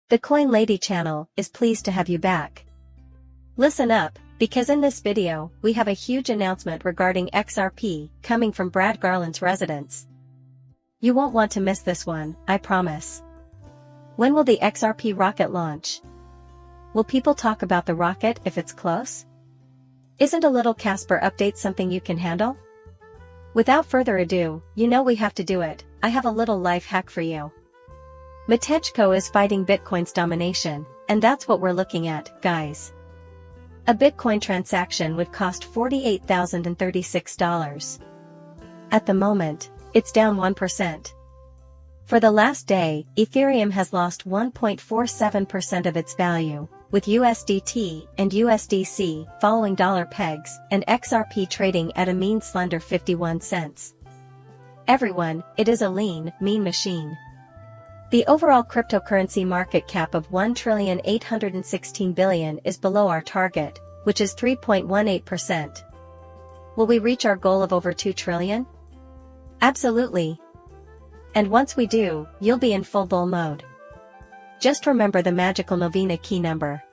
The Coin Lady channel is pleased to have you back. Listen up, because in this video, we have a huge announcement regarding XRP coming from Brad Garland's residence. You won't want to miss this one, I promise. When will the XRP rocket launch? Will people talk about the rocket if it's close? Isn't a little Casper update something you can handle? Without further ado, you know we have to do it. I have a little life hack for you. Matejko is fighting Bitcoin's domination, and that's what we're looking at, guys. A Bitcoin transaction would cost $48,036. At the moment, it's down 1%. For the last day, Ethereum has lost 1.47% of its value, with USDT and USDC following dollar pegs and XRP trading at a mean slender 51 cents. Everyone, it is a lean, mean machine. The overall cryptocurrency market cap of $1,816 billion is below our target, which is 3.18%. Will we reach our goal of over $2 trillion? Absolutely. And once we do, you'll be in full bull mode. Just remember the magical novena key number.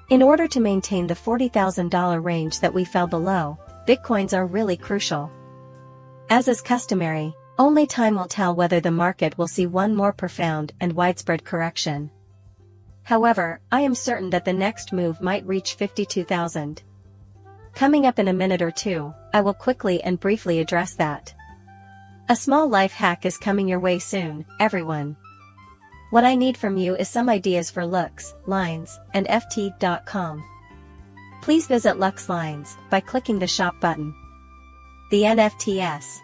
In order to maintain the $40,000 range that we fell below, Bitcoins are really crucial. As is customary, only time will tell whether the market will see one more profound and widespread correction. However, I am certain that the next move might reach 52,000. Coming up in a minute or two, I will quickly and briefly address that. A small life hack is coming your way soon, everyone. What I need from you is some ideas for Lux, Lines, and FT.com. Please visit Lux Lines by clicking the shop button. The NFTs.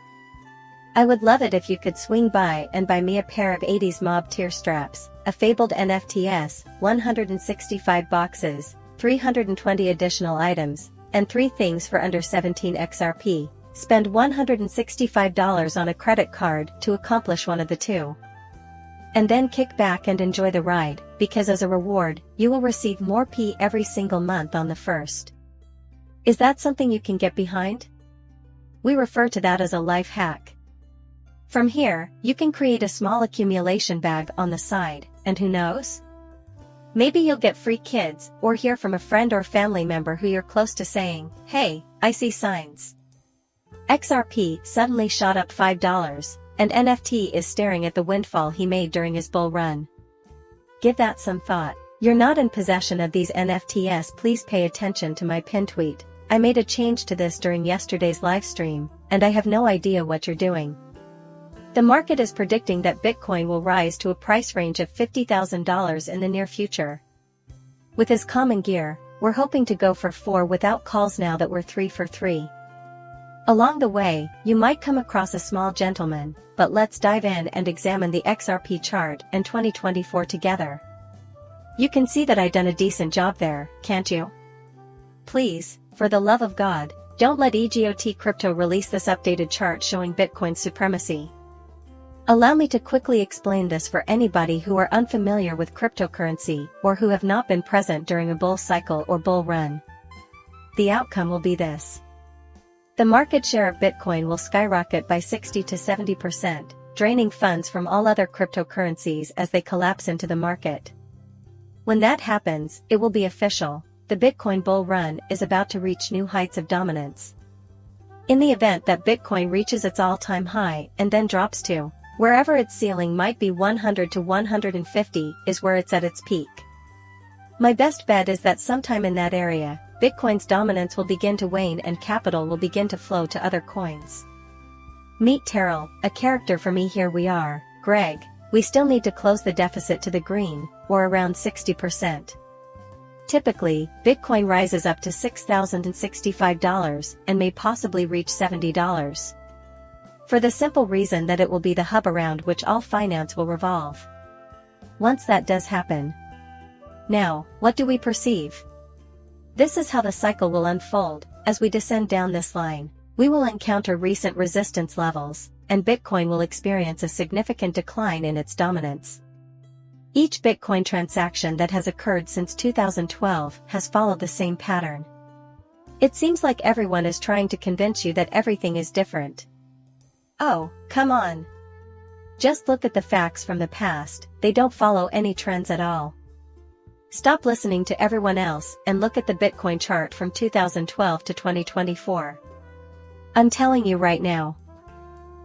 I would love it if you could swing by and buy me a pair of 80s mob tear straps, a fabled NFTs, 165 boxes, 320 additional items, and 3 things for under 17 XRP. Spend $165 on a credit card to accomplish one of the two. And then kick back and enjoy the ride, because as a reward, you will receive more P every single month on the 1st. Is that something you can get behind? We refer to that as a life hack. From here, you can create a small accumulation bag on the side, and who knows? Maybe you'll get free kids, or hear from a friend or family member who you're close to saying, "Hey, I see signs." XRP suddenly shot up $5, and NFT is staring at the windfall he made during his bull run. Give that some thought. You're not in possession of these NFTs. Please pay attention to my pin tweet. I made a change to this during yesterday's livestream, and I have no idea what you're doing. The market is predicting that Bitcoin will rise to a price range of $50,000 in the near future. With his common gear, we're hoping to go for 4 without calls now that we're 3 for 3. Along the way, you might come across a small gentleman, but let's dive in and examine the XRP chart and 2024 together. You can see that I've done a decent job there, can't you? Please, for the love of God, don't let EGOT Crypto release this updated chart showing Bitcoin's supremacy. Allow me to quickly explain this for anybody who are unfamiliar with cryptocurrency or who have not been present during a bull cycle or bull run. The outcome will be this. The market share of Bitcoin will skyrocket by 60 to 70%, draining funds from all other cryptocurrencies as they collapse into the market. When that happens, it will be official. The Bitcoin bull run is about to reach new heights of dominance. In the event that Bitcoin reaches its all-time high and then drops to wherever its ceiling might be 100 to 150 is where it's at its peak. My best bet is that sometime in that area, Bitcoin's dominance will begin to wane and capital will begin to flow to other coins. Meet Terrell, a character for me. Here we are, Greg. We still need to close the deficit to the green, or around 60%. Typically, Bitcoin rises up to $6,065 and may possibly reach $70. For the simple reason that it will be the hub around which all finance will revolve. Once that does happen. Now, what do we perceive? This is how the cycle will unfold. As we descend down this line, we will encounter recent resistance levels, and Bitcoin will experience a significant decline in its dominance. Each Bitcoin transaction that has occurred since 2012 has followed the same pattern. It seems like everyone is trying to convince you that everything is different. Oh, come on. Just look at the facts from the past, they don't follow any trends at all. Stop listening to everyone else and look at the Bitcoin chart from 2012 to 2024. I'm telling you right now.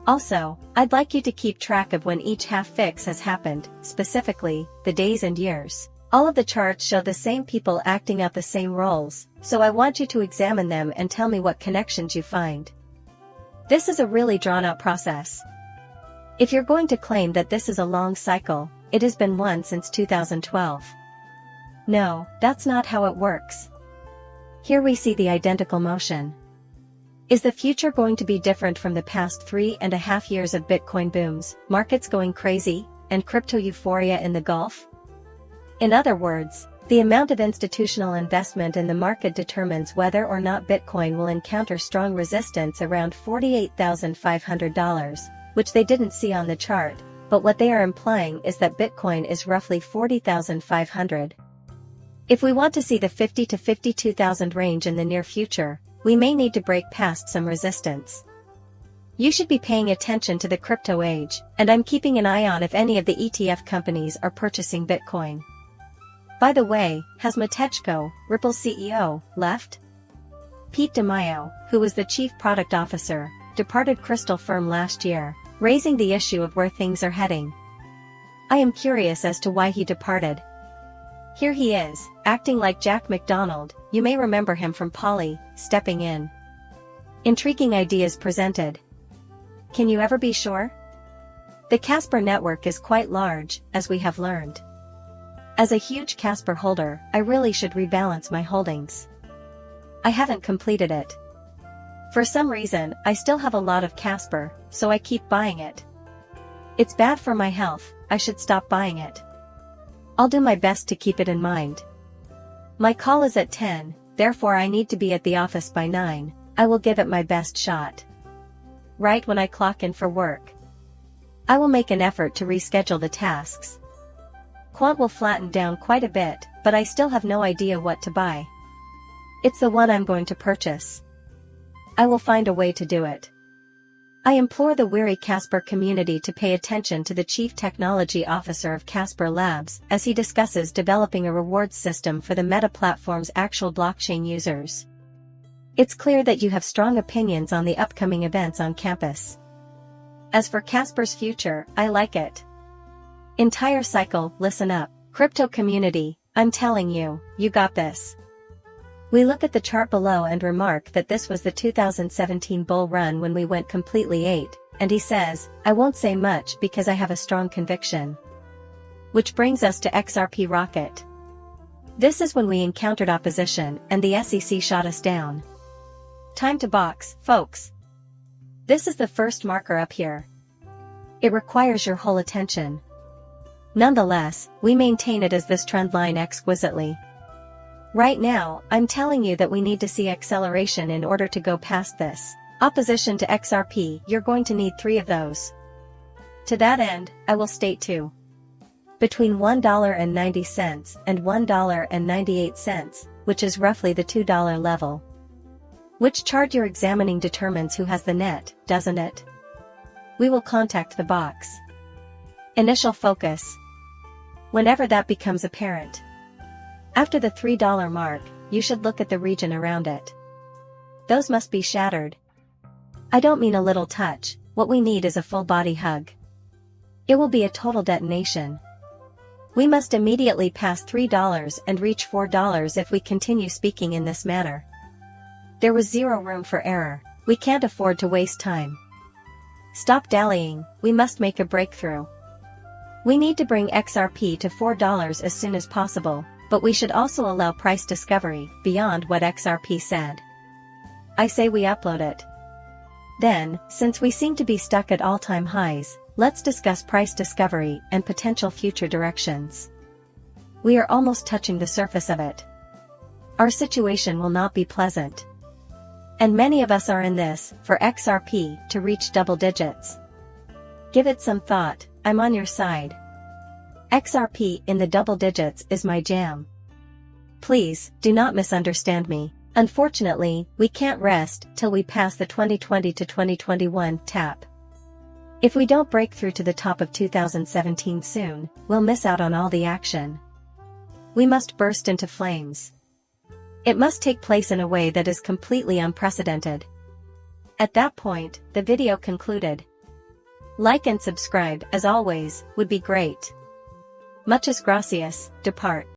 Also, I'd like you to keep track of when each half fix has happened, specifically, the days and years. All of the charts show the same people acting out the same roles, so I want you to examine them and tell me what connections you find. This is a really drawn-out process. If you're going to claim that this is a long cycle, it has been one since 2012. No, that's not how it works. Here we see the identical motion. Is the future going to be different from the past 3.5 years of Bitcoin booms, markets going crazy, and crypto euphoria in the Gulf? In other words, the amount of institutional investment in the market determines whether or not Bitcoin will encounter strong resistance around $48,500, which they didn't see on the chart, but what they are implying is that Bitcoin is roughly $40,500. If we want to see the $50,000 to $52,000 range in the near future, we may need to break past some resistance. You should be paying attention to the crypto age, and I'm keeping an eye on if any of the ETF companies are purchasing Bitcoin. By the way, has Matechko, Ripple's CEO, left? Pete DeMaio, who was the chief product officer, departed Crystal firm last year, raising the issue of where things are heading. I am curious as to why he departed. Here he is, acting like Jack McDonald, you may remember him from Polly, stepping in. Intriguing ideas presented. Can you ever be sure? The Casper network is quite large, as we have learned. As a huge Casper holder, I really should rebalance my holdings. I haven't completed it. For some reason, I still have a lot of Casper, so I keep buying it. It's bad for my health, I should stop buying it. I'll do my best to keep it in mind. My call is at 10, therefore I need to be at the office by 9, I will give it my best shot. Right when I clock in for work. I will make an effort to reschedule the tasks. Quant will flatten down quite a bit, but I still have no idea what to buy. It's the one I'm going to purchase. I will find a way to do it. I implore the weary Casper community to pay attention to the Chief Technology Officer of Casper Labs as he discusses developing a rewards system for the Meta platform's actual blockchain users. It's clear that you have strong opinions on the upcoming events on campus. As for Casper's future, I like it. Entire cycle, listen up. Crypto community, I'm telling you, you got this. We look at the chart below and remark that this was the 2017 bull run when we went completely 8, and he says, I won't say much because I have a strong conviction. Which brings us to XRP Rocket. This is when we encountered opposition and the SEC shot us down. Time to box, folks. This is the first marker up here. It requires your whole attention. Nonetheless, we maintain it as this trend line exquisitely. Right now, I'm telling you that we need to see acceleration in order to go past this. Opposition to XRP, you're going to need 3 of those. To that end, I will state 2. Between $1.90 and $1.98, which is roughly the $2 level. Which chart you're examining determines who has the net, doesn't it? We will contact the box. Initial focus. Whenever that becomes apparent. After the $3 mark, you should look at the region around it. Those must be shattered. I don't mean a little touch, what we need is a full body hug. It will be a total detonation. We must immediately pass $3 and reach $4 if we continue speaking in this manner. There was zero room for error, we can't afford to waste time. Stop dallying, we must make a breakthrough. We need to bring XRP to $4 as soon as possible. But we should also allow price discovery, beyond what XRP said. I say we upload it. Then, since we seem to be stuck at all-time highs, let's discuss price discovery and potential future directions. We are almost touching the surface of it. Our situation will not be pleasant. And many of us are in this, for XRP to reach double digits. Give it some thought, I'm on your side. XRP in the double digits is my jam. Please, do not misunderstand me. Unfortunately, we can't rest till we pass the 2020 to 2021 tap. If we don't break through to the top of 2017 soon, we'll miss out on all the action. We must burst into flames. It must take place in a way that is completely unprecedented. At that point, the video concluded. Like and subscribe, as always, would be great. Muchas gracias, depart.